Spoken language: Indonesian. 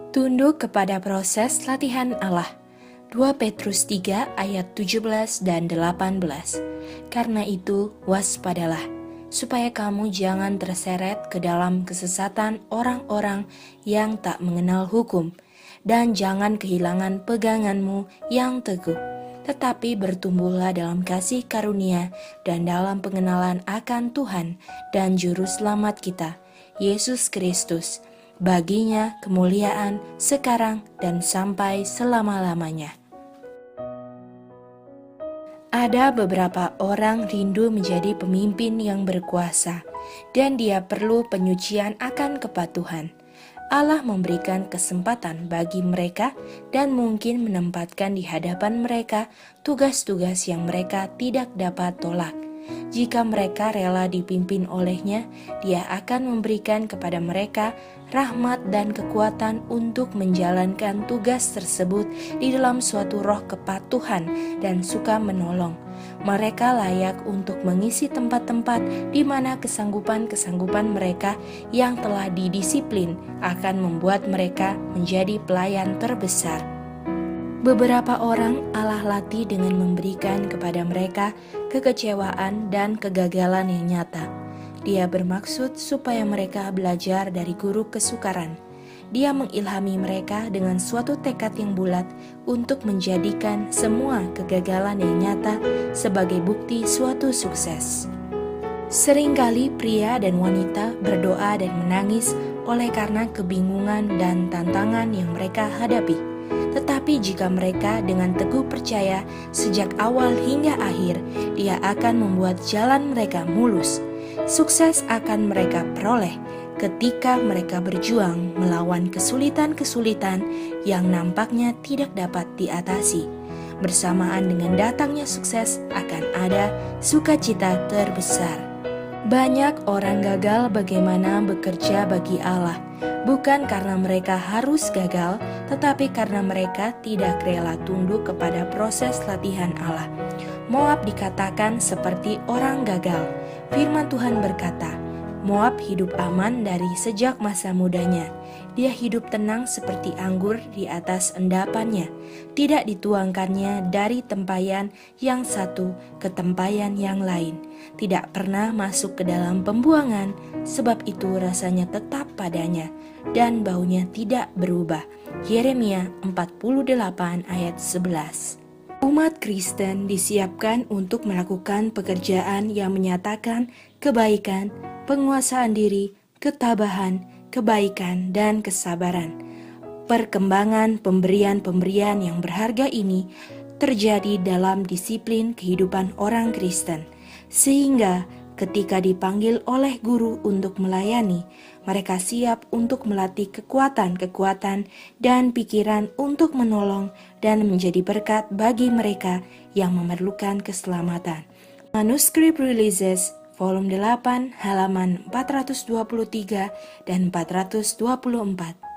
Tunduk kepada proses latihan Allah. 2 Petrus 3 ayat 17 dan 18. Karena itu, waspadalah, supaya kamu jangan terseret ke dalam kesesatan orang-orang yang tak mengenal hukum, dan jangan kehilangan peganganmu yang teguh. Tetapi bertumbuhlah dalam kasih karunia dan dalam pengenalan akan Tuhan dan Juru Selamat kita, Yesus Kristus. Baginya kemuliaan sekarang dan sampai selama-lamanya. Ada beberapa orang rindu menjadi pemimpin yang berkuasa, dan dia perlu penyucian akan kepatuhan. Allah memberikan kesempatan bagi mereka dan mungkin menempatkan di hadapan mereka tugas-tugas yang mereka tidak dapat tolak. Jika mereka rela dipimpin olehnya, Dia akan memberikan kepada mereka rahmat dan kekuatan untuk menjalankan tugas tersebut di dalam suatu roh kepatuhan dan suka menolong. Mereka layak untuk mengisi tempat-tempat di mana kesanggupan-kesanggupan mereka yang telah didisiplin akan membuat mereka menjadi pelayan terbesar. Beberapa orang Allah latih dengan memberikan kepada mereka kekecewaan dan kegagalan yang nyata. Dia bermaksud supaya mereka belajar dari guru kesukaran. Dia mengilhami mereka dengan suatu tekad yang bulat untuk menjadikan semua kegagalan yang nyata sebagai bukti suatu sukses. Seringkali pria dan wanita berdoa dan menangis oleh karena kebingungan dan tantangan yang mereka hadapi. Tetapi jika mereka dengan teguh percaya sejak awal hingga akhir, Dia akan membuat jalan mereka mulus. Sukses akan mereka peroleh ketika mereka berjuang melawan kesulitan-kesulitan yang nampaknya tidak dapat diatasi. Bersamaan dengan datangnya sukses akan ada sukacita terbesar. Banyak orang gagal bagaimana bekerja bagi Allah, bukan karena mereka harus gagal, tetapi karena mereka tidak rela tunduk kepada proses latihan Allah. Moab dikatakan seperti orang gagal. Firman Tuhan berkata, Moab hidup aman dari sejak masa mudanya. Dia hidup tenang seperti anggur di atas endapannya. Tidak dituangkannya dari tempayan yang satu ke tempayan yang lain. Tidak pernah masuk ke dalam pembuangan, sebab itu rasanya tetap padanya, dan baunya tidak berubah. Yeremia 48 ayat 11. Umat Kristen disiapkan untuk melakukan pekerjaan yang menyatakan kebaikan, penguasaan diri, ketabahan, kebaikan, dan kesabaran. Perkembangan pemberian-pemberian yang berharga ini terjadi dalam disiplin kehidupan orang Kristen, sehingga ketika dipanggil oleh guru untuk melayani, mereka siap untuk melatih kekuatan-kekuatan dan pikiran untuk menolong dan menjadi berkat bagi mereka yang memerlukan keselamatan. Manuskrip Releases Volume 8 halaman 423 dan 424.